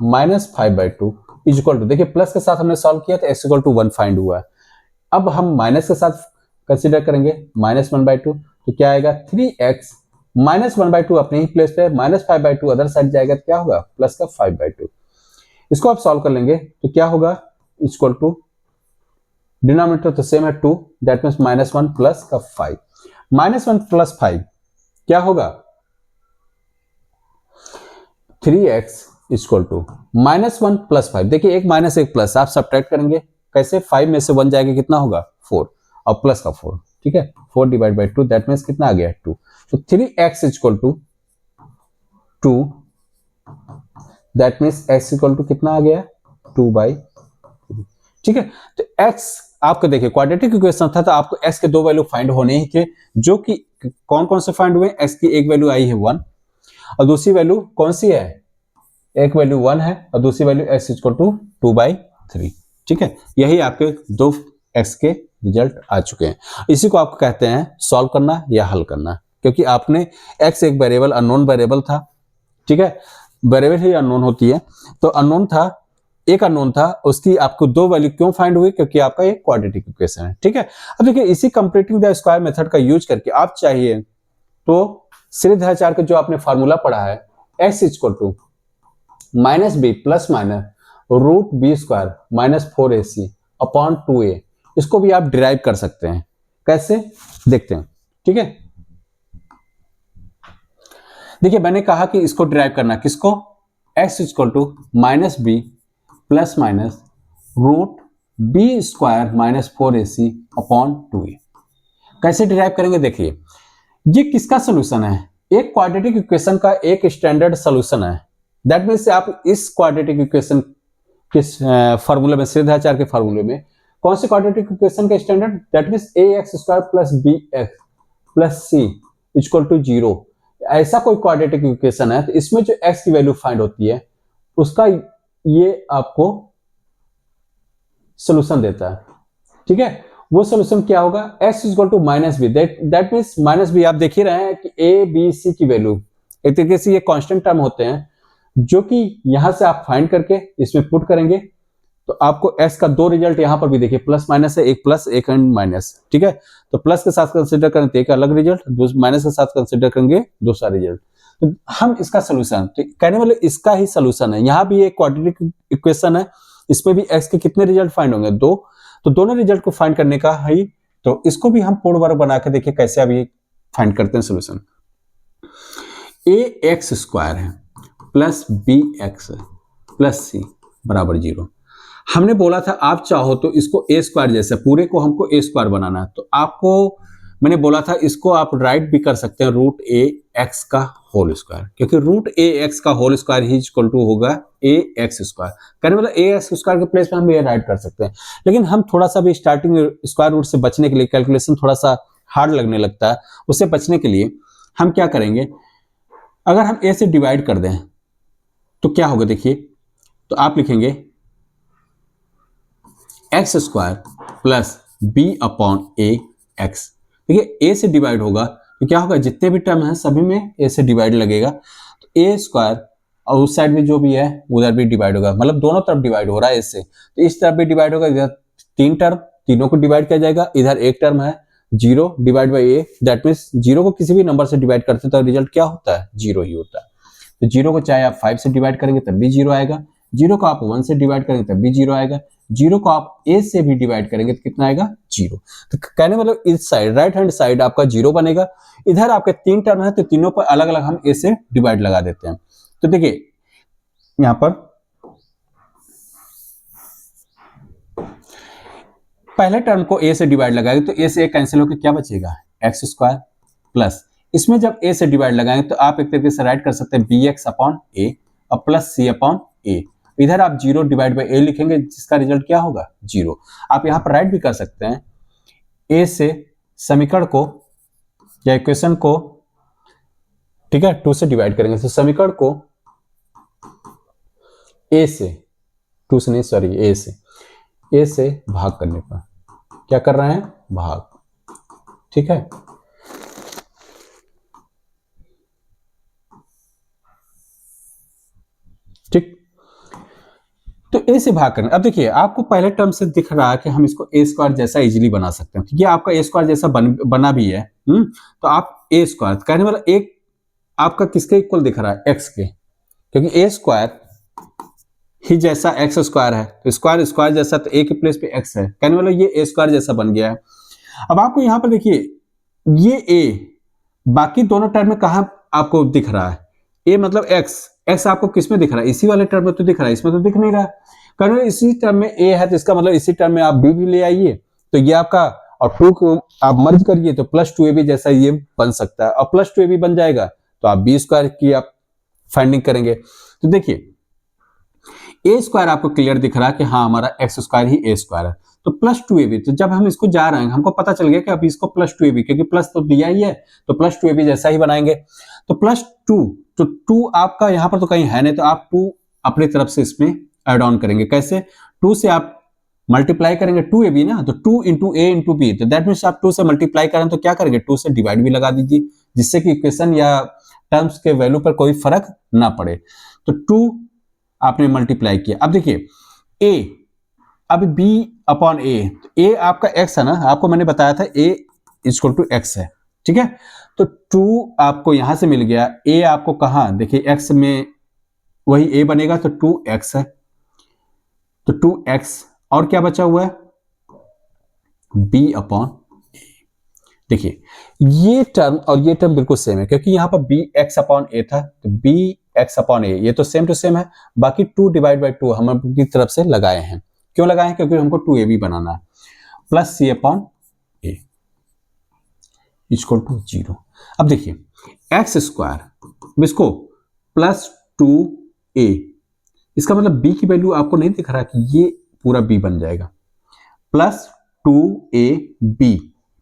माइनस 5/2 इक्वल टू, देखिए प्लस के साथ हमने सॉल्व किया तो x इक्वल टू 1 फाइंड हुआ है, अब हम माइनस के साथ कंसीडर करेंगे माइनस 1/2 तो क्या आएगा 3x माइनस 1/2 अपने ही प्लेस पे, माइनस 5/2 अदर साइड जाएगा तो क्या होगा प्लस का 5/2, इसको आप सॉल्व कर लेंगे तो क्या होगा इक्वल टू डिनोमिनेटर तो सेम है 2 दैट मीन्स -1 प्लस का 5, -1 प्लस 5 क्या होगा 3x इक्वल टू -1 प्लस 5, देखिए एक माइनस एक प्लस आप सब्ट्रैक्ट करेंगे कैसे, 5 में से 1 जाएगा कितना होगा 4 और प्लस का 4, ठीक है 4 डिवाइड बाई 2 दैट मीन्स कितना आ गया 2, तो 3x equal to 2 that means x equal to कितना आ गया 2/3। ठीक है, तो x आपको देखिए क्वाड्रेटिक इक्वेशन था तो आपको x के दो वैल्यू फाइंड होने ही थे, जो कि कौन कौन से फाइंड हुए, x की एक वैल्यू आई है 1 और दूसरी वैल्यू कौन सी है, एक वैल्यू 1 है और दूसरी वैल्यू x इक्वल टू 2/3। ठीक है, यही आपके दो x के रिजल्ट आ चुके हैं, इसी को आप कहते हैं सॉल्व करना या हल करना, क्योंकि आपने x एक वेरिएबल अननोन वेरिएबल था, ठीक है वेरिएबल ही अननोन होती है, तो अननोन था, एक अननोन था, उसकी आपको दो वैल्यू क्यों फाइंड हुई, क्योंकि आपका एक क्वाड्रेटिक इक्वेशन है। ठीक है, अब देखिए इसी कंप्लीटिंग द स्क्वायर मेथड का यूज करके आप चाहिए तो श्रीधराचार्य का जो आपने फार्मूला पढ़ा है x equal to minus b plus minus root b square minus 4ac upon 2a, इसको भी आप डिराइव कर सकते हैं, कैसे देखते हैं। ठीक है, देखिए मैंने कहा कि इसको डिराइव करना किसको, x equal to minus b plus minus root b square minus 4ac upon 2a, कैसे डिराइव करेंगे, देखिए ये किसका सोल्यूशन है, एक क्वाड्रेटिक इक्वेशन का एक स्टैंडर्ड सोल्यूशन है, दैट मीन्स आप इस क्वाड्रेटिक इक्वेशन किस फार्मूले में, श्रीधराचार्य के फार्मूले में कौन से क्वाड्रेटिक इक्वेशन का standard, that means ax square plus bx plus c equal to 0, ऐसा कोई क्वाड्रेटिक इक्वेशन है तो इसमें जो x की वैल्यू फाइंड होती है उसका ये आपको सोल्यूशन देता है। ठीक है, वो सोल्यूशन क्या होगा, x equal to minus b, that means minus b, आप देख ही रहे हैं कि a b c की वैल्यू एक तरीके से ये कांस्टेंट टर्म होते हैं, जो कि यहां से आप फाइंड करके इसमें पुट करेंगे तो आपको x का दो रिजल्ट यहां पर भी देखिए प्लस माइनस है, एक प्लस एक माइनस। ठीक है, तो प्लस के साथ कंसीडर करें तो एक अलग रिजल्ट, माइनस के साथ कंसीडर करेंगे दूसरा रिजल्ट, तो हम इसका सोल्यूशन, तो कहने वाले इसका ही सोल्यूशन है, यहां भी एक क्वाड्रेटिक इक्वेशन है, इसमें भी x के कितने रिजल्ट फाइंड होंगे, दो, तो दोनों रिजल्ट को फाइंड करने का है, तो इसको भी हम पूर्ण वर्ग बना के देखिए कैसे अभी फाइंड करते हैं सोल्यूशन। ax स्क्वायर है प्लस bx प्लस c बराबर 0, हमने बोला था आप चाहो तो इसको ए स्क्वायर जैसे पूरे को हमको ए स्क्वायर बनाना है, तो आपको मैंने बोला था इसको आप राइट भी कर सकते हैं रूट ए एक्स का होल स्क्वायर, क्योंकि रूट ए एक्स का होल स्क्वायर ही इक्वल टू होगा ए एक्स स्क्वायर। कहने मतलब ए एक्स स्क्वायर के प्लेस पे हम ये राइट कर सकते हैं, लेकिन हम थोड़ा सा भी स्टार्टिंग स्क्वायर रूट से बचने के लिए, कैलकुलेशन थोड़ा सा हार्ड लगने लगता है, उससे बचने के लिए हम क्या करेंगे, अगर हम ए से डिवाइड कर दें तो क्या होगा देखिए, तो आप लिखेंगे x square plus b upon a x. देखिए ए से डिवाइड होगा तो क्या होगा, जितने भी टर्म है सभी में ए से डिवाइड लगेगा, तो ए स्क्वायर और उस साइड में जो भी है उधर भी डिवाइड होगा, मतलब दोनों तरफ डिवाइड हो रहा है इससे, तो इस तरफ भी डिवाइड होगा, इधर तीन टर्म तीनों को डिवाइड किया जाएगा, इधर एक टर्म है zero divide by A, that means zero को किसी भी नंबर से डिवाइड करते हैं तो रिजल्ट क्या होता है, जीरो ही होता है। तो जीरो को चाहे आप 5 से डिवाइड करेंगे तब भी जीरो आएगा, जीरो को आप 1 से डिवाइड करेंगे तब भी जीरो आएगा, जीरो को आप ए से भी डिवाइड करेंगे तो कितना आएगा, जीरो। तो कहने मतलब इस साइड राइट हैंड साइड आपका जीरो बनेगा, इधर आपके तीन टर्म है तो तीनों पर अलग अलग हम ए से डिवाइड लगा देते हैं। तो देखिए यहां पर पहले टर्म को ए से डिवाइड लगाएंगे तो ए से ए कैंसिल होकर क्या बचेगा, एक्स स्क्वायर प्लस, इसमें जब ए से डिवाइड लगाएंगे तो आप एक तरीके से राइट कर सकते हैं बी एक्स अपॉन ए और प्लस सी अपॉन ए, इधर आप जीरो डिवाइड बाई ए लिखेंगे जिसका रिजल्ट क्या होगा, जीरो। आप यहां पर राइट भी कर सकते हैं ए से समीकरण को या इक्वेशन को, ठीक है, 2 से डिवाइड करेंगे तो समीकरण को ए से, 2 से नहीं सॉरी ए से भाग करने पर क्या कर रहे हैं, भाग, ठीक है। ठीक, तो ए से भाग करना। अब देखिए आपको पहले टर्म से दिख रहा है कि हम इसको ए स्क्वायर जैसा इजीली बना सकते हैं, तो ये आपका ए स्क्वायर जैसा बना भी है, तो आप ए स्क्वायर कहने वाला एक आपका किसके इक्वल दिख रहा है, एक्स के, क्योंकि ए स्क्वायर ही जैसा एक्स स्क्वायर है, तो स्क्वायर स्क्वायर जैसा, तो ए के प्लेस पे एक्स है, कहने वाला ये ए स्क्वायर जैसा बन गया है। अब आपको यहां पर देखिए ये ए बाकी दोनों टर्म में कहां आपको दिख रहा है, ए मतलब एक्स आपको किस में दिख रहा है, इसी वाले टर्म में तो दिख रहा है, इसमें तो दिख नहीं रहा। कहने इसी टर्म में ए है तो इसका मतलब इसी टर्म में आप बी भी ले आइए, तो ये आपका और 2 को आप मर्ज करिए तो प्लस 2ab जैसा ये बन सकता है, और प्लस 2ab बन जाएगा तो आप बी स्क्वायर की आप फाइंडिंग करेंगे। तो देखिए ए स्क्वायर आपको क्लियर दिख रहा है कि हाँ हमारा एक्स स्क्वायर ही ए स्क्वायर है, तो प्लस 2ab, तो जब हम इसको जा रहे हैं हमको पता चल गया कि अब इसको प्लस 2ab, क्योंकि प्लस तो दिया ही है तो प्लस 2ab जैसा ही बनाएंगे। तो प्लस 2, तो 2 आपका यहां पर तो कहीं है नहीं, तो आप 2 अपनी तरफ से इसमें ऐड ऑन करेंगे, कैसे, 2 से आप मल्टीप्लाई करेंगे 2ab ना, तो 2 इंटू ए इंटू बी, तो दैट मीन्स आप 2 से मल्टीप्लाई करें तो क्या करेंगे, 2 से डिवाइड भी लगा दीजिए, जिससे कि इक्वेशन या टर्म्स के वैल्यू पर कोई फर्क ना पड़े। तो 2 आपने मल्टीप्लाई किया। अब देखिए ए, अब b अपॉन ए, ए आपका x है ना, आपको मैंने बताया था a इक्वल टू x है, ठीक है, तो 2 आपको यहां से मिल गया, a आपको कहां, देखिए x में वही a बनेगा तो 2x है, तो 2x और क्या बचा हुआ है, b अपॉन ए। देखिए ये टर्म और ये टर्म बिल्कुल सेम है, क्योंकि यहां पर b x अपॉन ए था, तो b x अपॉन ए ये तो सेम टू सेम है, बाकी 2 डिवाइड बाई 2 हम अपनी तरफ से लगाए हैं। क्यों लगाए हैं, क्योंकि हमको 2ab बनाना है, plus c upon a equal to 0। अब देखिए एक्स स्क्वायर, इसको प्लस 2a, इसका मतलब b की वैल्यू आपको नहीं दिख रहा कि ये पूरा b बन जाएगा, प्लस 2ab,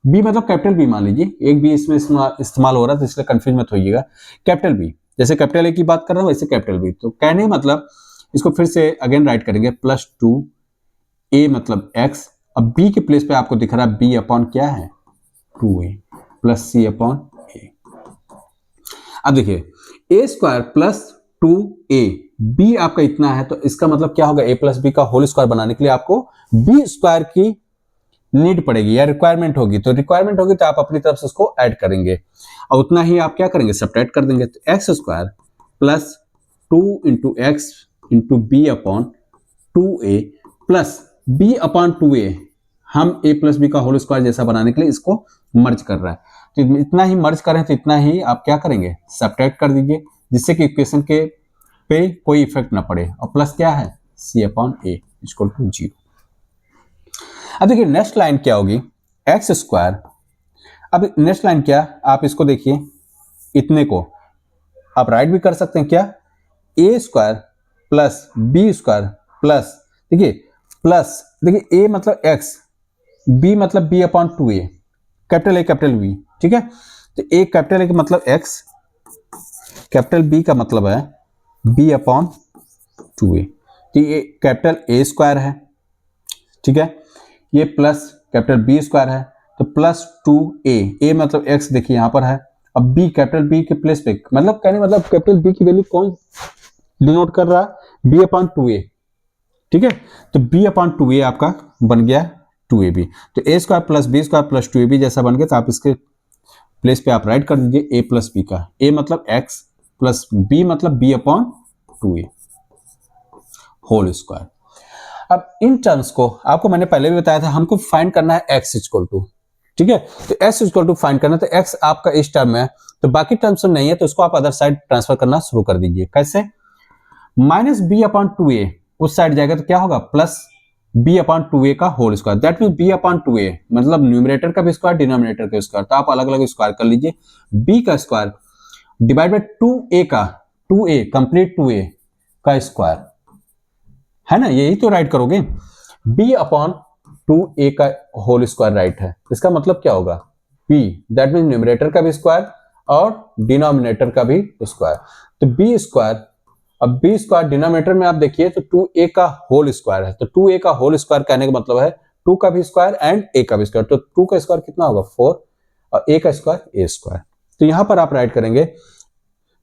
b मतलब कैपिटल B मान लीजिए, एक b इसमें इस्तेमाल हो रहा है तो इसलिए कंफ्यूज मत होइएगा, कैपिटल B, जैसे कैपिटल A की बात कर रहा हूं वैसे कैपिटल B, तो कहने मतलब इसको फिर से अगेन राइट करेंगे, प्लस 2a मतलब x, अब b के प्लेस पे आपको दिख रहा है b अपॉन क्या है, 2a plus c upon a। अब देखिए a square plus 2a, b आपका इतना है तो इसका मतलब क्या होगा, a प्लस b का होल स्क्वायर बनाने के लिए आपको b स्क्वायर की नीड पड़ेगी या रिक्वायरमेंट होगी, तो रिक्वायरमेंट होगी तो आप अपनी तरफ से उसको ऐड करेंगे और उतना ही आप क्या करेंगे, सब्ट्रैक्ट कर देंगे, तो x square plus 2 into x into b upon 2a plus b upon 2a, हम a प्लस b का होल स्क्वायर जैसा बनाने के लिए इसको मर्ज कर रहा है, तो इतना ही मर्ज करें तो इतना ही आप क्या करेंगे, सब्ट्रैक्ट कर दीजिए, जिससे कि इक्वेशन के पे कोई इफेक्ट ना पड़े, और प्लस क्या है c upon a equal to 0। अब देखिए नेक्स्ट लाइन क्या होगी, एक्स स्क्वायर। अब नेक्स्ट लाइन क्या, आप इसको देखिए, इतने को आप राइट भी कर सकते हैं क्या, a square plus b square plus, देखिए प्लस, देखिए ए मतलब एक्स, बी मतलब b upon 2a, capital A capital B, ठीक है। तो ए कैपिटल ए का मतलब एक्स, कैपिटल बी का मतलब है बी अपॉन 2a। तो ये कैपिटल ए स्क्वायर है, ठीक है, ये प्लस कैपिटल बी स्क्वायर है, तो प्लस 2a, ए मतलब एक्स देखिए यहां पर है, अब बी कैपिटल बी के प्लेस पे, मतलब कहने मतलब कैपिटल बी की वैल्यू कौन डिनोट कर रहा है, बी अपॉन 2a, ठीक है। तो b अपॉन 2a आपका बन गया 2ab, तो a square plus b square plus 2ab जैसा बन गया, तो आप इसके प्लेस पे आप राइट कर दीजिए a प्लस बी का, a मतलब x प्लस b मतलब b upon 2a whole square. अब इन टर्म्स को आपको मैंने पहले भी बताया था, हमको फाइंड करना है x इक्वल टू, ठीक है। तो x इक्वल टू फाइंड करना, तो x आपका इस टर्म है, तो बाकी टर्म्स में नहीं है, तो उसको आप अदर साइड ट्रांसफर करना शुरू कर दीजिए। कैसे, माइनस बी अपॉन 2a उस साइड जाएगा तो क्या होगा, प्लस b अपॉन 2a का whole square, that mean b upon 2a मतलब न्यूमरेटर का भी स्क्वायर डिनोमिनेटर का स्क्वायर, तो आप अलग अलग स्क्वायर कर लीजिए। b का स्क्वायर डिवाइड बाय 2a का, 2a कंप्लीट 2a का स्क्वायर है ना, यही तो राइट करोगे, b अपॉन 2a का होल स्क्वायर राइट है। इसका मतलब क्या होगा, b दैट मीन न्यूमरेटर का भी स्क्वायर और डिनोमिनेटर का भी स्क्वायर, तो b स्क्वायर, अब b स्क्वायर डिनोमिनेटर में आप देखिए तो 2a का होल स्क्वायर है, तो 2a का होल स्क्वायर कहने का मतलब है 2 का भी स्क्वायर एंड a का भी स्क्वायर, तो 2 का स्क्वायर कितना होगा 4 और a का स्क्वायर a स्क्वायर। तो यहां पर आप राइट करेंगे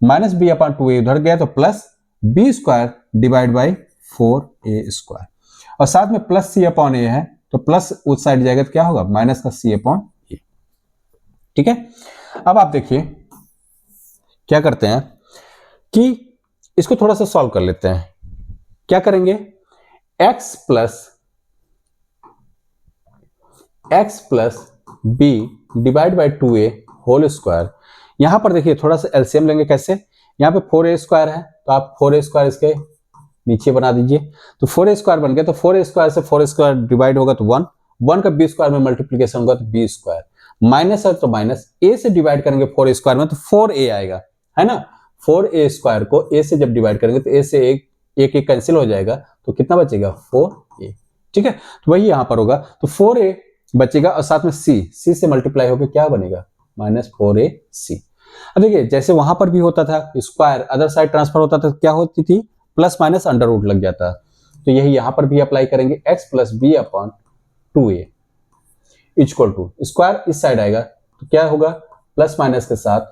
माइनस बी अपॉन 2a उधर गया तो plus b square divide by 4a square, और साथ में प्लस c अपॉन a है, तो प्लस उस साइड जाएगा तो क्या होगा माइनस का c अपॉन a, ठीक है। अब आप देखिए क्या करते हैं कि इसको थोड़ा सा सॉल्व कर लेते हैं, क्या करेंगे, x plus b divide by 2a whole square. यहां पर देखिए थोड़ा सा एलसीएम लेंगे, कैसे, यहां पे 4a स्क्वायर है, तो आप 4a स्क्वायर इसके नीचे बना दीजिए, तो 4a स्क्वायर बन गया, तो 4a स्क्वायर से 4a स्क्वायर डिवाइड होगा तो 1 का b स्क्वायर में मल्टीप्लीकेशन होगा तो b स्क्वायर, माइनस है तो माइनस, a से डिवाइड करेंगे 4a स्क्वायर में तो 4a आएगा, है ना। 4a स्क्वायर को a से जब डिवाइड करेंगे तो a से एक कैंसिल हो जाएगा, तो कितना बचेगा 4a, ठीक है। तो वही यहां पर होगा, तो 4a बचेगा और साथ में c से मल्टीप्लाई होकर क्या बनेगा माइनस 4ac। अब देखिए जैसे वहां पर भी होता था स्क्वायर अदर साइड ट्रांसफर होता था, क्या होती थी प्लस माइनस अंडर रूट लग जाता, तो यही यहां पर भी अप्लाई करेंगे, x plus b upon 2a equal to square इस साइड आएगा तो क्या होगा प्लस माइनस के साथ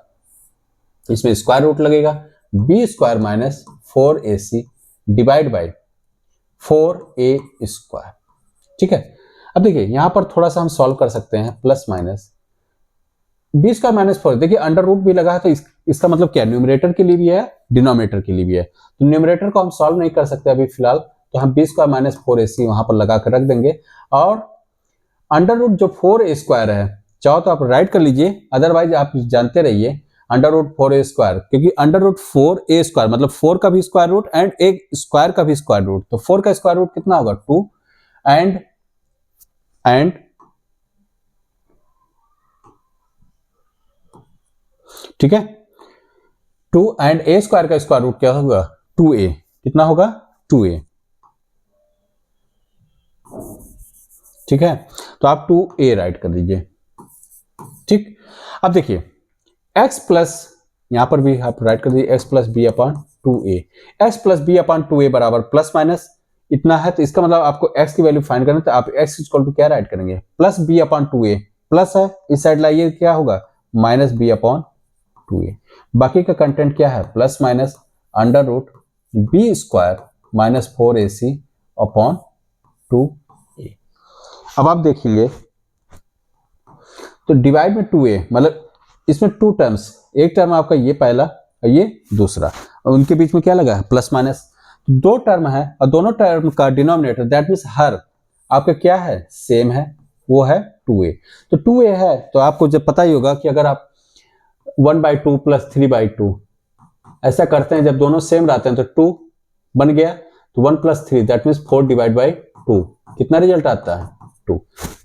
इसमें स्क्वायर रूट लगेगा, b square minus 4ac divide by 4a square, ठीक है। अब देखिए यहां पर थोड़ा सा हम सॉल्व कर सकते हैं, plus minus b square minus 4, देखिए अंडर रूट भी लगा है, तो इसका मतलब क्या, न्यूमरेटर के लिए भी है डिनोमिनेटर के लिए भी है, तो न्यूमरेटर को हम सॉल्व नहीं कर सकते अभी फिलहाल, तो हम b स्क्वायर माइनस 4ac वहां पर लगा कर रख देंगे, और अंडर रूट जो 4a स्क्वायर है चाहो तो आप राइट कर लीजिए, अदरवाइज आप जानते रहिए अंडर रूट 4a स्क्वायर, क्योंकि अंडर रूट 4a स्क्वायर मतलब 4 का भी स्क्वायर रूट एंड एक स्क्वायर का भी स्क्वायर रूट, तो 4 का स्क्वायर रूट कितना होगा 2 एंड ठीक है 2 एंड a स्क्वायर का स्क्वायर रूट क्या होगा 2a, कितना होगा 2a, ठीक है। तो आप 2a राइट कर दीजिए, ठीक। अब देखिए x प्लस, यहां पर भी आप राइट कर दीजिए x plus b upon 2a, x plus b upon 2a बराबर प्लस माइनस इतना है, तो इसका मतलब आपको x की वैल्यू फाइंड करना है, तो आप x इक्वल टू क्या राइट करेंगे plus b upon 2a, plus है इस साइड लाइए क्या होगा माइनस b अपॉन 2a, बाकी का कंटेंट क्या है plus minus under root b square minus 4ac upon 2a। अब आप देखिए तो डिवाइड में 2a मतलब इसमें 2 टर्म्स, एक टर्म आपका ये पहला और ये दूसरा, और उनके बीच में क्या लगा है प्लस माइनस, तो 2 टर्म है और दोनों टर्म का डिनोमिनेटर दैट मींस हर आपका क्या है सेम है, वो है 2a, तो 2a है तो आपको जब पता ही होगा कि अगर आप 1/2 प्लस 3/2 ऐसा करते हैं, जब दोनों सेम रहते हैं तो 2 बन गया, तो 1 + 3 दैट मीन्स 4 डिवाइड बाई 2, कितना रिजल्ट आता है 2।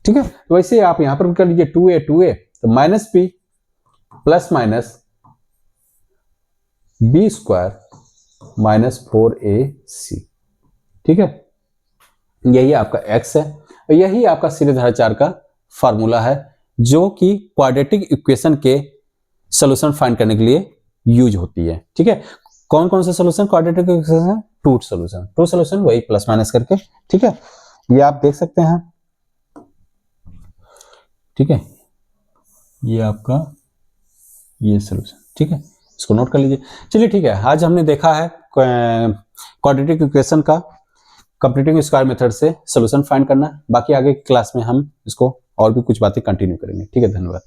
ठीक है, तो वैसे आप यहां पर कर लीजिए 2a तो minus b plus minus b square minus 4ac। ठीक है, यही आपका x है और यही आपका सीधेधाराचार का फार्मूला है जो कि क्वाड्रेटिक इक्वेशन के सॉल्यूशन फाइंड करने के लिए यूज होती है। ठीक है, कौन कौन से सॉल्यूशन क्वाड्रेटिक इक्वेशन है? टू सॉल्यूशन वही प्लस माइनस करके। ठीक है, ये आप देख सकते हैं। ठीक है, ये आपका ये सॉल्यूशन। ठीक है, इसको नोट कर लीजिए। चलिए ठीक है, आज हमने देखा है क्वाड्रेटिक इक्वेशन का कंप्लीटिंग स्क्वायर मेथड से सॉल्यूशन फाइंड करना। बाकी आगे की क्लास में हम इसको और भी कुछ बातें कंटिन्यू करेंगे। ठीक है, धन्यवाद।